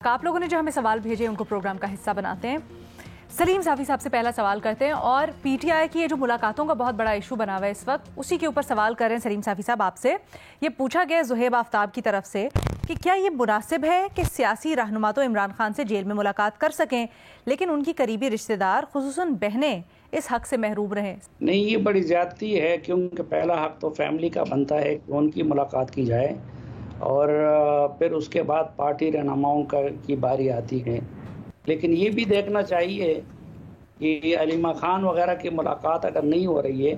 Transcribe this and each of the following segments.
آپ لوگوں نے جو ہمیں سوال بھیجے ان کو پروگرام کا حصہ بناتے ہیں. سلیم صافی صاحب سے پہلا سوال کرتے ہیں اور پی ٹی آئی کی یہ جو ملاقاتوں کا بہت بڑا ایشو بنا ہوا ہے اس وقت اسی کے اوپر سوال کر رہے ہیں. سلیم صافی صاحب آپ سے یہ پوچھا گیا زہیب آفتاب کی طرف سے کہ کیا یہ مناسب ہے کہ سیاسی رہنما تو عمران خان سے جیل میں ملاقات کر سکیں لیکن ان کی قریبی رشتہ دار خصوصاً بہنیں اس حق سے محروم رہیں؟ نہیں، یہ بڑی زیادتی ہے کیونکہ پہلا حق تو فیملی کا بنتا ہے کہ ان کی ملاقات کی جائے اور پھر اس کے بعد پارٹی رہنماؤں کی باری آتی ہے. لیکن یہ بھی دیکھنا چاہیے کہ علیمہ خان وغیرہ کی ملاقات اگر نہیں ہو رہی ہے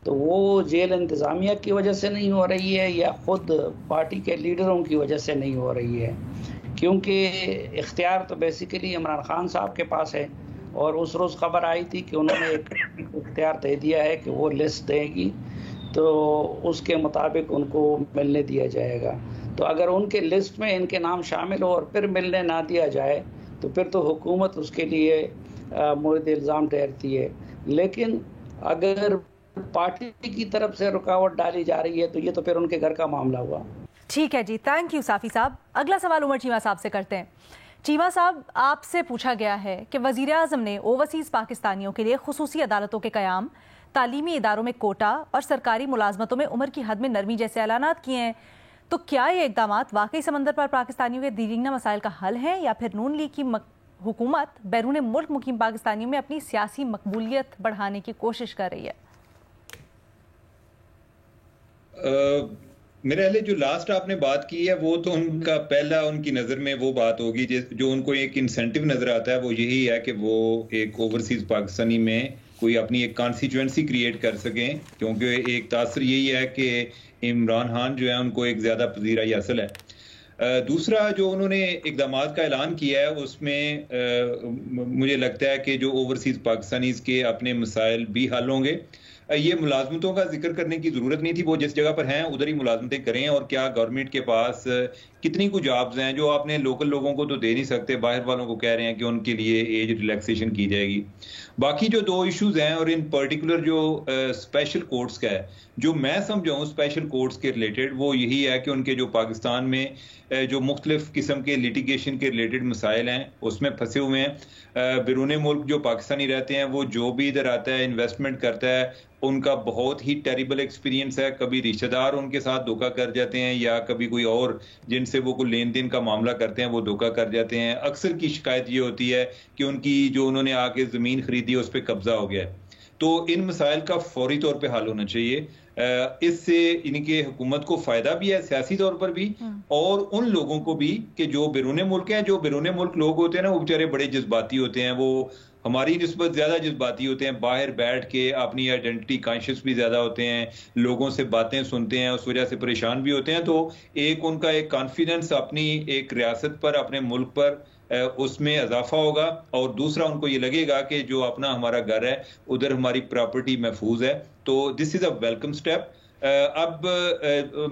تو وہ جیل انتظامیہ کی وجہ سے نہیں ہو رہی ہے یا خود پارٹی کے لیڈروں کی وجہ سے نہیں ہو رہی ہے، کیونکہ اختیار تو بیسیکلی عمران خان صاحب کے پاس ہے. اور اس روز خبر آئی تھی کہ انہوں نے ایک اختیار دے دیا ہے کہ وہ لسٹ دے گی تو اس کے مطابق ان کو ملنے دیا جائے گا. تو اگر ان کے لسٹ میں ان کے نام شامل ہو اور پھر ملنے نہ دیا جائے تو پھر تو حکومت اس کے لیے مورد الزام ٹھہرتی ہے. لیکن اگر پارٹی کی طرف سے رکاوٹ ڈالی جا رہی ہے تو یہ تو پھر ان کے گھر کا معاملہ ہوا. ٹھیک ہے جی، تھینک یو صافی صاحب. اگلا سوال عمر چیمہ صاحب سے کرتے ہیں. چیمہ صاحب، آپ سے پوچھا گیا ہے کہ وزیر اعظم نے اوورسیز پاکستانیوں کے لیے خصوصی عدالتوں کے قیام، تعلیمی اداروں میں کوٹا اور سرکاری ملازمتوں میں عمر کی حد میں نرمی جیسے اعلانات کیے ہیں. تو کیا یہ اقدامات واقعی سمندر پر پاکستانیوں کے دیرینہ مسائل کا حل ہیں یا پھر نون لیگ کی حکومت بیرون ملک مقیم پاکستانیوں میں اپنی سیاسی مقبولیت بڑھانے کی کوشش کر رہی ہے؟ میرے خیال جو لاسٹ آپ نے بات کی ہے وہ تو ان کا پہلا ان کی نظر میں وہ بات ہوگی جو ان کو ایک انسینٹیو نظر آتا ہے، وہ یہی ہے کہ وہ ایک اوورسیز پاکستانی میں کوئی اپنی ایک کانسٹیچوئنسی کریٹ کر سکیں، کیونکہ ایک تاثر یہی ہے کہ عمران خان جو ہے ان کو ایک زیادہ پذیرائی حاصل ہے. دوسرا جو انہوں نے اقدامات کا اعلان کیا ہے اس میں مجھے لگتا ہے کہ جو اوورسیز پاکستانیز کے اپنے مسائل بھی حل ہوں گے. یہ ملازمتوں کا ذکر کرنے کی ضرورت نہیں تھی، وہ جس جگہ پر ہیں ادھر ہی ملازمتیں کریں. اور کیا گورنمنٹ کے پاس کتنی کچھ جابز ہیں جو آپ نے لوکل لوگوں کو تو دے نہیں سکتے، باہر والوں کو کہہ رہے ہیں کہ ان کے لیے ایج ریلیکسیشن کی جائے گی. باقی جو دو ایشوز ہیں اور ان پرٹیکولر جو اسپیشل کورٹس کا ہے، جو میں سمجھاؤں اسپیشل کورٹس کے ریلیٹڈ، وہ یہی ہے کہ ان کے جو پاکستان میں جو مختلف قسم کے لیٹیگیشن کے ریلیٹڈ مسائل ہیں اس میں پھنسے ہوئے ہیں. بیرون ملک جو پاکستانی رہتے ہیں وہ جو بھی ادھر آتا ہے انویسٹمنٹ کرتا ہے، ان کا بہت ہی ٹیریبل ایکسپیرینس ہے. کبھی رشتہ دار ان کے ساتھ دھوکہ کر جاتے ہیں یا کبھی کوئی اور جن سے وہ کوئی لین دین کا معاملہ کرتے ہیں وہ دھوکہ کر جاتے ہیں. اکثر کی شکایت یہ ہوتی ہے کہ ان کی جو انہوں نے آ کے زمین خریدی اس پہ قبضہ ہو گیا ہے. تو ان مسائل کا فوری طور پہ حل ہونا چاہیے. اس سے ان کے حکومت کو فائدہ بھی ہے سیاسی طور پر بھی، اور ان لوگوں کو بھی کہ جو بیرون ملک ہیں. جو بیرون ملک لوگ ہوتے ہیں نا وہ بیچارے بڑے جذباتی ہوتے ہیں، وہ ہماری نسبت زیادہ جذباتی ہوتے ہیں، باہر بیٹھ کے اپنی آئیڈینٹی کانشیس بھی زیادہ ہوتے ہیں، لوگوں سے باتیں سنتے ہیں، اس وجہ سے پریشان بھی ہوتے ہیں. تو ایک ان کا ایک کانفیڈنس اپنی ایک ریاست پر، اپنے ملک پر، اس میں اضافہ ہوگا. اور دوسرا ان کو یہ لگے گا کہ جو اپنا ہمارا گھر ہے ادھر ہماری پراپرٹی محفوظ ہے. تو دس از اے ویلکم سٹیپ. اب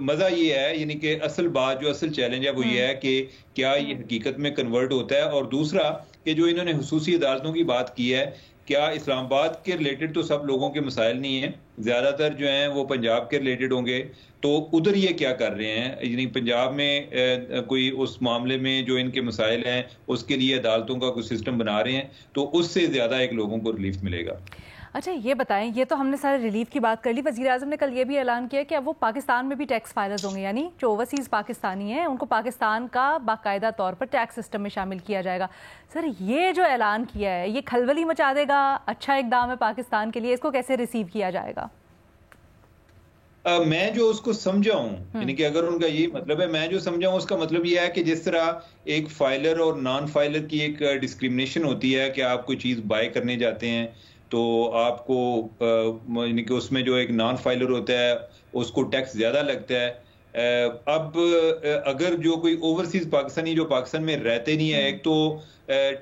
مزہ یہ ہے، یعنی کہ اصل بات جو اصل چیلنج ہے وہ یہ ہے کہ کیا یہ حقیقت میں کنورٹ ہوتا ہے. اور دوسرا کہ جو انہوں نے خصوصی عدالتوں کی بات کی ہے، کیا اسلام آباد کے ریلیٹڈ تو سب لوگوں کے مسائل نہیں ہیں، زیادہ تر جو ہیں وہ پنجاب کے ریلیٹڈ ہوں گے. تو ادھر یہ کیا کر رہے ہیں، یعنی پنجاب میں کوئی اس معاملے میں جو ان کے مسائل ہیں اس کے لیے عدالتوں کا کوئی سسٹم بنا رہے ہیں، تو اس سے زیادہ ایک لوگوں کو ریلیف ملے گا. اچھا یہ بتائیں، یہ تو ہم نے سارے ریلیف کی بات کر لی. وزیر اعظم نے کل یہ بھی اعلان کیا کہ اب وہ پاکستان میں بھی ٹیکس فائلرز ہوں گے، یعنی جو اوورسیز پاکستانی ہیں ان کو پاکستان کا باقاعدہ طور پر ٹیکس سسٹم میں شامل کیا جائے گا. سر یہ جو اعلان کیا ہے یہ کھلبلی مچا دے گا، اچھا اقدام ہے پاکستان کے لیے، اس کو کیسے ریسیو کیا جائے گا؟ میں جو اس کو سمجھا ہوں، یعنی کہ اگر ان کا یہی مطلب ہے، میں جو سمجھا ہوں اس کا مطلب یہ ہے کہ جس طرح ایک فائلر اور نان فائلر کی ایک ڈسکریمنیشن ہوتی ہے کہ آپ کوئی چیز بائی کرنے جاتے ہیں تو آپ کو یعنی کہ اس میں جو ایک نان فائلر ہوتا ہے اس کو ٹیکس زیادہ لگتا ہے. اب اگر جو کوئی اوورسیز پاکستانی جو پاکستان میں رہتے نہیں ہے، ایک تو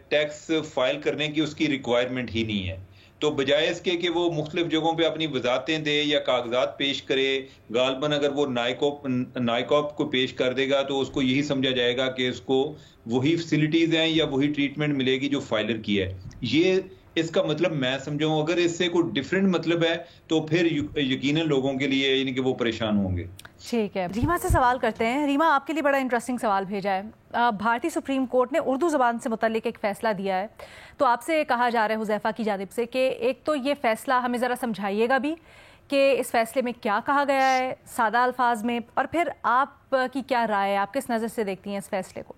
ٹیکس فائل کرنے کی اس کی ریکوائرمنٹ ہی نہیں ہے، تو بجائے اس کے کہ وہ مختلف جگہوں پہ اپنی وضاحتیں دے یا کاغذات پیش کرے، غالباً اگر وہ نائکوپ کو پیش کر دے گا تو اس کو یہی سمجھا جائے گا کہ اس کو وہی فیسلٹیز ہیں یا وہی ٹریٹمنٹ ملے گی جو فائلر کی ہے. یہ اس کا مطلب میں سمجھاؤں. اگر اس سے کوئی ڈفرینٹ مطلب ہے تو پھر یقیناً لوگوں کے لیے یعنی کہ وہ پریشان ہوں گے. ٹھیک ہے, ریما سے سوال کرتے ہیں. ریما, آپ کے لیے بڑا انٹرسٹنگ سوال بھیجا ہے. بھارتی سپریم کورٹ نے اردو زبان سے متعلق ایک فیصلہ دیا ہے, تو آپ سے کہا جا رہا ہے حذیفہ کی جانب سے کہ ایک تو یہ فیصلہ ہمیں ذرا سمجھائیے گا بھی کہ اس فیصلے میں کیا کہا گیا ہے سادہ الفاظ میں, اور پھر آپ کی کیا رائے ہے, آپ کس نظر سے دیکھتی ہیں اس فیصلے کو؟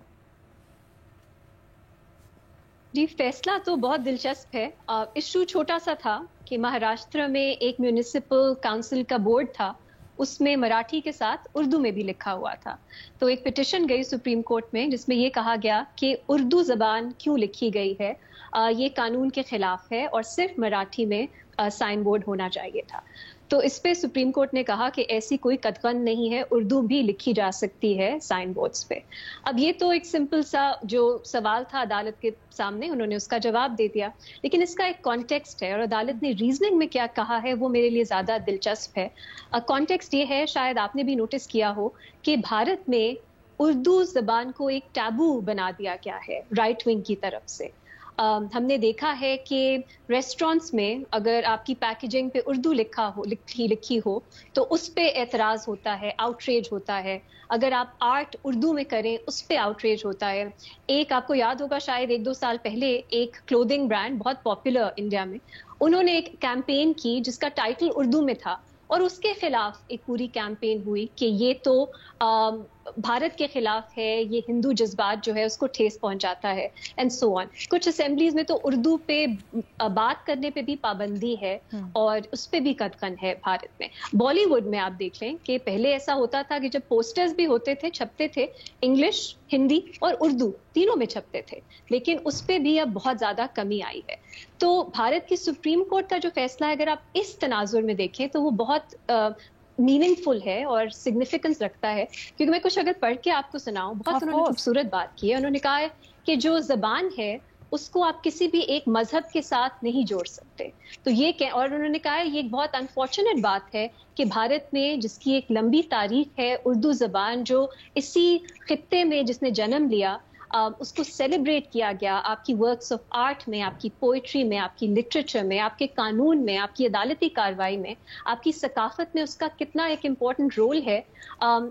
جی, فیصلہ تو بہت دلچسپ ہے. ایشو چھوٹا سا تھا کہ مہاراشٹر میں ایک میونسپل کاؤنسل کا بورڈ تھا, اس میں مراٹھی کے ساتھ اردو میں بھی لکھا ہوا تھا. تو ایک پٹیشن گئی سپریم کورٹ میں جس میں یہ کہا گیا کہ اردو زبان کیوں لکھی گئی ہے, یہ قانون کے خلاف ہے اور صرف مراٹھی میں سائن بورڈ ہونا چاہیے تھا. تو اس پہ سپریم کورٹ نے کہا کہ ایسی کوئی قطعاً نہیں ہے, اردو بھی لکھی جا سکتی ہے سائن بورڈز پہ. اب یہ تو ایک سمپل سا جو سوال تھا عدالت کے سامنے, انہوں نے اس کا جواب دے دیا, لیکن اس کا ایک کانٹیکسٹ ہے اور عدالت نے ریزننگ میں کیا کہا ہے وہ میرے لیے زیادہ دلچسپ ہے. کانٹیکسٹ یہ ہے, شاید آپ نے بھی نوٹس کیا ہو کہ بھارت میں اردو زبان کو ایک ٹیبو بنا دیا گیا ہے رائٹ ونگ کی طرف سے. ہم نے دیکھا ہے کہ ریسٹورینٹس میں اگر آپ کی پیکیجنگ پہ اردو لکھی ہو تو اس پہ اعتراض ہوتا ہے, آؤٹریج ہوتا ہے. اگر آپ آرٹ اردو میں کریں اس پہ آؤٹریج ہوتا ہے. ایک آپ کو یاد ہوگا شاید 1-2 سال پہلے ایک کلودنگ برانڈ بہت پاپولر انڈیا میں, انہوں نے ایک کیمپین کی جس کا ٹائٹل اردو میں تھا اور اس کے خلاف ایک پوری کیمپین ہوئی کہ یہ تو بھارت کے خلاف ہے, یہ ہندو جذبات جو ہے اس کو ٹھیس پہنچاتا ہے اینڈ سو آن. کچھ اسمبلیز میں تو اردو پہ بات کرنے پہ بھی پابندی ہے اور اس پہ بھی قدغن ہے بھارت میں. بالی ووڈ میں آپ دیکھ لیں کہ پہلے ایسا ہوتا تھا کہ جب پوسٹرز بھی ہوتے تھے, چھپتے تھے, انگلش, ہندی اور اردو تینوں میں چھپتے تھے, لیکن اس پہ بھی اب بہت زیادہ کمی آئی ہے. تو بھارت کی سپریم کورٹ کا جو فیصلہ ہے اگر آپ اس تناظر میں دیکھیں تو وہ بہت میننگ فل ہے اور سگنیفیکنس رکھتا ہے, کیونکہ میں کچھ اگر پڑھ کے آپ کو سناؤں, بہت انہوں نے خوبصورت بات کی ہے. انہوں نے کہا ہے کہ جو زبان ہے اس کو آپ کسی بھی ایک مذہب کے ساتھ نہیں جوڑ سکتے. تو یہ اور انہوں نے کہا ہے یہ ایک بہت انفارچونیٹ بات ہے کہ بھارت میں جس کی ایک لمبی تاریخ ہے, اردو زبان جو اسی خطے میں جس نے جنم لیا, اس کو سیلیبریٹ کیا گیا آپ کی ورکس آف آرٹ میں, آپ کی پوئٹری میں, آپ کی لٹریچر میں, آپ کے قانون میں, آپ کی عدالتی کارروائی میں, آپ کی ثقافت میں اس کا کتنا ایک امپورٹنٹ رول ہے,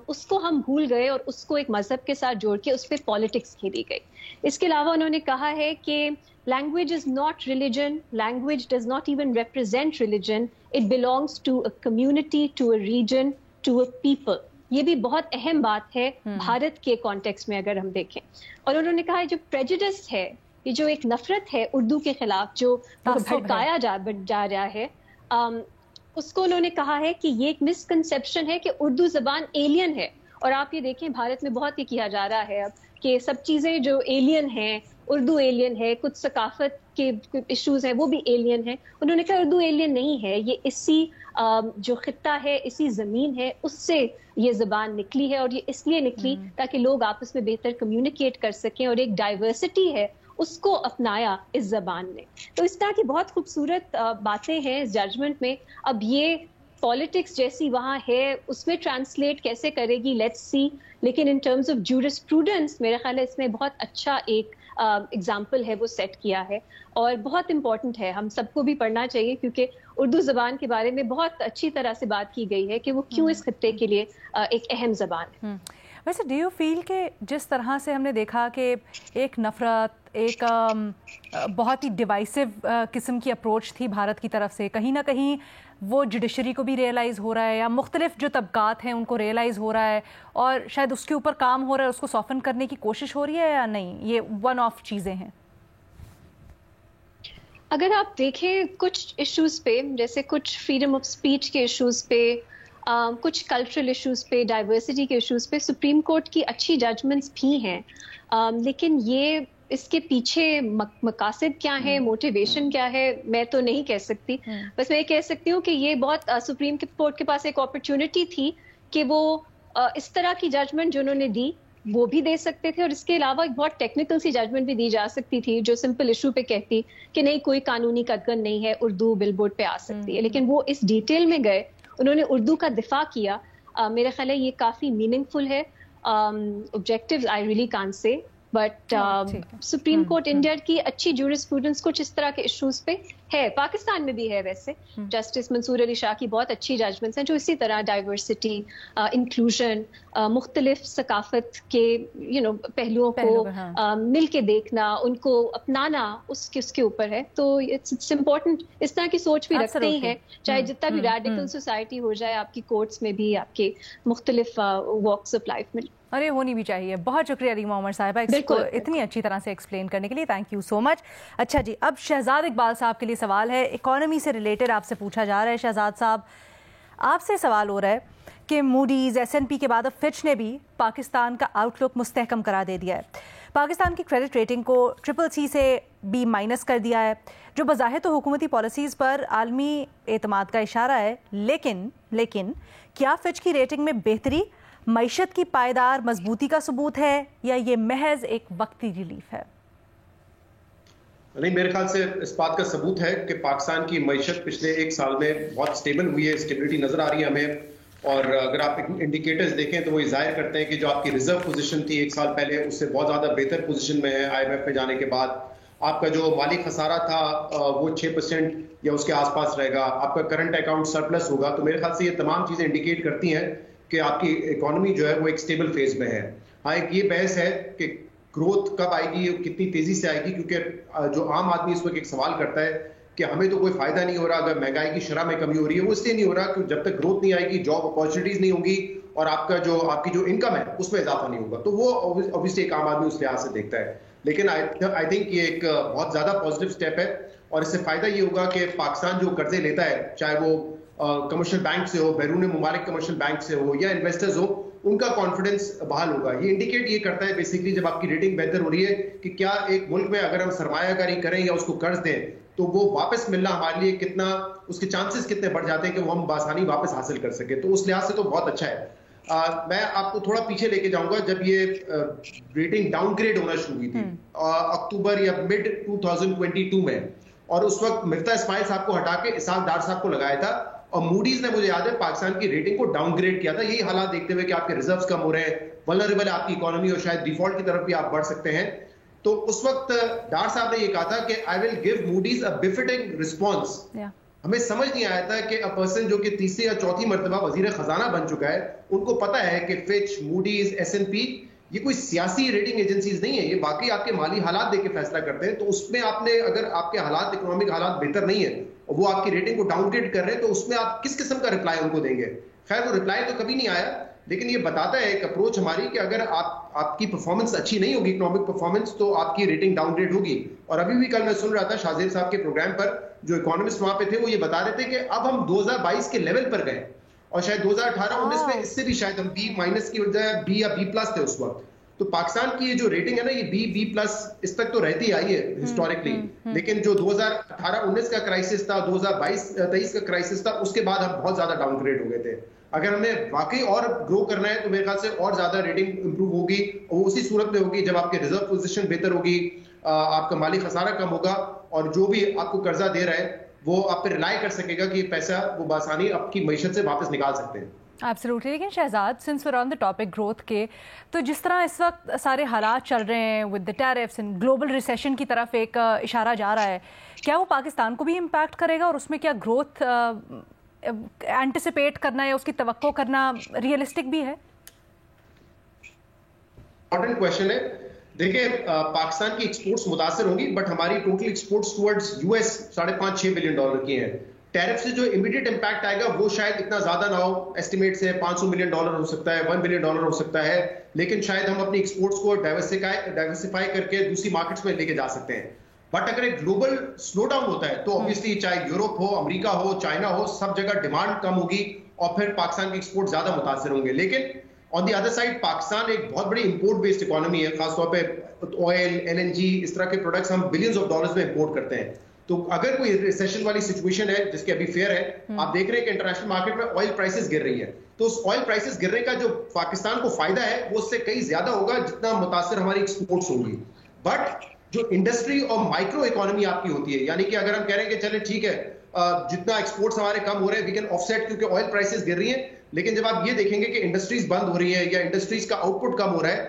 اس کو ہم بھول گئے اور اس کو ایک مذہب کے ساتھ جوڑ کے اس پہ پالیٹکس کھیلی گئی. اس کے علاوہ انہوں نے کہا ہے کہ language is not religion, language does not even represent religion, it belongs to a community, to a region, to a people. یہ بھی بہت اہم بات ہے بھارت کے کانٹیکسٹ میں اگر ہم دیکھیں. اور انہوں نے کہا جو پریجوڈس ہے, یہ جو ایک نفرت ہے اردو کے خلاف جو بھڑکایا جا رہا ہے, اس کو انہوں نے کہا ہے کہ یہ ایک مسکنسیپشن ہے کہ اردو زبان ایلین ہے. اور آپ یہ دیکھیں بھارت میں بہت یہ کیا جا رہا ہے اب کہ سب چیزیں جو ایلین ہیں, اردو ایلین ہے, کچھ ثقافت کے ایشوز ہیں وہ بھی ایلین ہیں. انہوں نے کہا اردو ایلین نہیں ہے, یہ اسی جو خطہ ہے, اسی زمین ہے, اس سے یہ زبان نکلی ہے اور یہ اس لیے نکلی تاکہ لوگ آپس میں بہتر کمیونیکیٹ کر سکیں, اور ایک ڈائیورسٹی ہے اس کو اپنایا اس زبان نے. تو اس طرح کی بہت خوبصورت باتیں ہیں اس ججمنٹ میں. اب یہ پالیٹکس جیسی وہاں ہے اس میں ٹرانسلیٹ کیسے کرے گی, لیٹس سی. لیکن ان ٹرمز آف جورسپروڈنس میرا خیال ہے اس میں بہت اچھا ایک ایگزامپل ہے وہ سیٹ کیا ہے اور بہت امپورٹنٹ ہے, ہم سب کو بھی پڑھنا چاہیے کیونکہ اردو زبان کے بارے میں بہت اچھی طرح سے بات کی گئی ہے کہ وہ کیوں اس خطے کے لیے ایک اہم زبان ہے. ویسے ڈو یو فیل کہ جس طرح سے ہم نے دیکھا کہ ایک نفرت, ایک بہت ہی ڈیوائسو قسم کی اپروچ تھی بھارت کی طرف سے, کہیں نہ کہیں وہ جوڈیشری کو بھی ریئلائز ہو رہا ہے یا مختلف جو طبقات ہیں ان کو ریئلائز ہو رہا ہے اور شاید اس کے اوپر کام ہو رہا ہے, اس کو سافن کرنے کی کوشش ہو رہی ہے یا نہیں, یہ ون آف چیزیں ہیں؟ اگر آپ دیکھیں کچھ ایشوز پہ, جیسے کچھ فریڈم آف اسپیچ کے ایشوز پہ, کچھ کلچرل ایشوز پہ, ڈائیورسٹی کے ایشوز پہ سپریم کورٹ کی اچھی ججمنٹس بھی ہیں, لیکن یہ اس کے پیچھے مقاصد کیا ہے, موٹیویشن کیا ہے, میں تو نہیں کہہ سکتی. بس میں یہ کہہ سکتی ہوں کہ یہ بہت سپریم کورٹ کے پاس ایک اپرچونٹی تھی کہ وہ اس طرح کی ججمنٹ جو انہوں نے دی وہ بھی دے سکتے تھے, اور اس کے علاوہ ایک بہت ٹیکنیکل سی ججمنٹ بھی دی جا سکتی تھی جو سمپل ایشو پہ کہتی کہ نہیں کوئی قانونی قدغن نہیں ہے, اردو بل بورڈ پہ آ سکتی ہے. لیکن وہ اس ڈیٹیل میں گئے, انہوں نے اردو کا دفاع کیا. میرا خیال ہے یہ کافی میننگ فل ہے. Objectives I really can't say, but supreme court India کی اچھی جورسپروڈنس کچھ اس طرح کے ایشوز پہ ہے, پاکستان میں بھی ہے ویسے. جسٹس منصور علی شاہ کی بہت اچھی ججمنٹس ہیں جو اسی طرح ڈائیورسٹی, انکلوژن, مختلف ثقافت کے پہلوؤں کو مل کے دیکھنا, ان کو اپنانا, اس کے اوپر ہے. تو اٹس امپورٹنٹ, اس طرح کی سوچ بھی رکھتے ہی ہیں, چاہے جتنا بھی ریڈیکل سوسائٹی ہو جائے آپ کی کورٹس میں بھی, آپ کے مختلف واکس آف لائف میں. ارے ہونی بھی چاہیے. بہت شکریہ ریما عمر صاحبہ اتنی اچھی طرح سے ایکسپلین کرنے کے لیے, تھینک یو سو مچ. اچھا جی, اب شہزاد اقبال صاحب کے لیے سوال ہے, اکانومی سے ریلیٹڈ آپ سے پوچھا جا رہا ہے. شہزاد صاحب, آپ سے سوال ہو رہا ہے کہ موڈیز, S&P کے بعد اب فچ نے بھی پاکستان کا آؤٹ لک مستحکم کرا دے دیا ہے. پاکستان کی کریڈٹ ریٹنگ کو CCC سے B- کر دیا ہے, جو بظاہر تو حکومتی پالیسیز پر عالمی اعتماد کا اشارہ ہے. لیکن کیا فچ کی ریٹنگ میں بہتری معیشت کی پائیدار مضبوطی کا ثبوت ہے, یا یہ محض ایک وقتی ریلیف ہے؟ نہیں, میرے خیال سے اس بات کا ثبوت ہے کہ پاکستان کی معیشت پچھلے ایک سال میں بہت سٹیبل ہوئی ہے, اسٹیبلٹی نظر آ رہی ہے ہمیں. اور اگر آپ انڈیکیٹرز دیکھیں تو وہ ظاہر کرتے ہیں کہ جو آپ کی ریزرو پوزیشن تھی ایک سال پہلے, اس سے بہت زیادہ بہتر پوزیشن میں ہے. IMF میں جانے کے بعد آپ کا جو مالی خسارہ تھا وہ 6% یا اس کے آس پاس رہے گا, آپ کا کرنٹ اکاؤنٹ سرپلس ہوگا. تو میرے خیال سے یہ تمام چیزیں انڈیکیٹ کرتی ہیں کہ آپ کی اکانومی جو ہے وہ ایک سٹیبل فیز میں ہے. ہاں, ایک یہ بحث ہے کہ گروتھ کب آئے گی, کتنی تیزی سے آئے گی, کیونکہ جو عام آدمی اس وقت ایک سوال کرتا ہے کہ ہمیں تو کوئی فائدہ نہیں ہو رہا اگر مہنگائی کی شرح میں کمی ہو رہی ہے. وہ اس لیے نہیں ہو رہا کہ جب تک گروتھ نہیں آئے گی, جاب اپارچونیٹیز نہیں ہوں گی, اور آپ کی جو انکم ہے اس میں اضافہ نہیں ہوگا. تو وہ اوبویسلی ایک عام آدمی اس لحاظ سے دیکھتا ہے. لیکن آئی تھنک یہ ایک بہت زیادہ پازیٹیو اسٹیپ ہے, اور اس سے فائدہ یہ ہوگا کہ پاکستان جو قرضے لیتا ہے, چاہے وہ کمرشل بینک سے ہو, بیرون ممالک کمرشل بینک سے ہو, یا انویسٹرز ہو, ان کا کانفیڈنس بحال ہوگا. یہ انڈیکیٹ یہ کرتا ہے بیسیکلی جب آپ کی ریٹنگ بہتر ہو رہی ہے کہ کیا ایک ملک میں اگر ہم سرمایہ کاری کریں یا اس کو قرض دیں تو وہ واپس ملنا ہمارے لیے کتنا, اس کے چانسز کتنے بڑھ جاتے ہیں کہ وہ ہم بآسانی واپس حاصل کر سکیں. تو اس لحاظ سے تو بہت اچھا ہے. میں آپ کو تھوڑا پیچھے لے کے جاؤں گا, جب یہ ریٹنگ ڈاؤن گریڈ ہونا شروع ہوئی تھی اکتوبر یا مڈ 2022 میں, اور اس وقت مرتا اسماعیل صاحب کو ہٹا کے اسحاق ڈار صاحب کو لگایا تھا, اور موڈیز نے مجھے یاد ہے پاکستان کی ریٹنگ کو ڈاؤن گریڈ کیا تھا. یہی حالات دیکھتے ہوئے کہ آپ کے ریزروز کم ہو رہے ہیں, ولنریبل ہے آپ کی اکانومی, اور شاید ڈیفالٹ کی طرف بھی آپ بڑھ سکتے ہیں. تو اس وقت ڈار صاحب نے یہ کہا تھا کہ I will give Modi's a befitting response. ہمیں سمجھ نہیں آیا تھا کہ اے پرسن جو کہ تیسری یا چوتھی مرتبہ وزیر خزانہ بن چکا ہے, ان کو پتا ہے کہ فچ, موڈیز, S&P یہ کوئی سیاسی ریٹنگ ایجنسیز نہیں ہے, یہ باقی آپ کے مالی حالات دیکھ کے فیصلہ کرتے ہیں. تو اس میں آپ نے, اگر آپ کے حالات, اکنامک حالات بہتر نہیں ہے اور وہ آپ کی ریٹنگ کو ڈاؤن گریڈ کر رہے ہیں, تو اس میں آپ کس قسم کا رپلائی ان کو دیں گے؟ خیر وہ رپلائی تو کبھی نہیں آیا, لیکن یہ بتاتا ہے ایک اپروچ ہماری کہ اگر آپ کی پرفارمنس اچھی نہیں ہوگی, اکنامک پرفارمنس, تو آپ کی ریٹنگ ڈاؤن گریڈ ہوگی. اور ابھی بھی کل میں سن رہا تھا شاہزیب صاحب کے پروگرام پر, جو اکانومسٹ وہاں پہ تھے, وہ یہ بتا رہے تھے کہ اب ہم 2022 کے لیول پر گئے, اور شاید 2018-19 میں اس سے بھی شاید ہم B- کی بجائے B یا B+ تھے اس وقت. تو پاکستان کی یہ جو ریٹنگ ہے نا, یہ B+ اس تک تو رہتی آئی ہے ہسٹوریکلی, لیکن جو 2018-19 کا کرائسس تھا, 2022-23 کا کرائسس تھا, اس کے بعد ہم بہت زیادہ ڈاؤن گریڈ ہو گئے تھے. اگر ہم نے واقعی اور گرو کرنا ہے تو میرے خیال سے اور زیادہ ریٹنگ امپروو ہوگی, اور وہ اسی صورت میں ہوگی جب آپ کے ریزرو پوزیشن بہتر ہوگی, آپ کا مالی خسارہ کم ہوگا, اور جو بھی آپ کو قرضہ دے رہا ہے وہ آپ پہ ریلائی کر سکے گا کہ یہ پیسہ وہ بآسانی آپ کی معیشت سے واپس نکال سکتے ہیں. ایبسلیوٹلی. لیکن Shahzad, since where on the topic growth کے, تو جس طرح اس وقت سارے حالات چل رہے ہیں with the tariffs and global recession کی طرف ایک اشارہ جا رہا ہے, کیا وہ پاکستان کو بھی امپیکٹ کرے گا, اور اس میں کیا گروتھ اینٹیسپیٹ کرنا یا اس کی توقع کرنا ریئلسٹک بھی ہے؟ امپورٹنٹ کویشچن ہے. دیکھیں, پاکستان کی ایکسپورٹس متاثر ہوں گی, بٹ ہماری total exports towards US $5.5-6 billion کی ہیں. ٹیرف سے جو امیڈیٹ امپیکٹ آئے گا وہ شاید اتنا زیادہ نہ ہو, ایسٹیمیٹ سے $500 ملین ہو سکتا ہے, $1 بلین ہو سکتا ہے, لیکن شاید ہم اپنی ایکسپورٹس کو ڈائیورسفائی کر کے دوسری مارکیٹس میں لے کے جا سکتے ہیں. بٹ اگر ایک گلوبل سلو ڈاؤن ہوتا ہے تو obviously چاہے یورپ ہو, امریکہ ہو, چائنا ہو, سب جگہ ڈیمانڈ کم ہوگی, اور پھر پاکستان کی ایکسپورٹ زیادہ متاثر ہوں گے. لیکن آن دی ادر سائڈ پاکستان ایک بہت بڑی امپورٹ بیسڈ اکانومی ہے, خاص طور پہ آئل, LNG, اس طرح کے پروڈکٹس ہم بلینز آف ڈالرز میں امپورٹ کرتے ہیں. تو اگر کوئی ریسیشن والی سچویشن ہے, جس کے ابھی فیئر ہے, آپ دیکھ رہے ہیں کہ انٹرنیشنل مارکیٹ میں آئل پرائسز گر رہی ہیں, تو اس آئل پرائسز گرنے کا جو پاکستان کو فائدہ ہے وہ اس سے کئی زیادہ ہوگا جتنا متاثر ہماری ایکسپورٹس ہوں گی. بٹ جو انڈسٹری اور مائکرو اکانومی آپ کی ہوتی ہے, یعنی کہ اگر ہم کہہ رہے ہیں کہ چلے ٹھیک ہے جتنا ایکسپورٹس ہمارے کم ہو رہے ہیں وی کین آف سیٹ کیونکہ آئل پرائسز گر رہی ہیں, لیکن جب آپ یہ دیکھیں گے کہ انڈسٹریز بند ہو رہی ہیں یا انڈسٹریز کا آؤٹ پٹ کم ہو رہا ہے,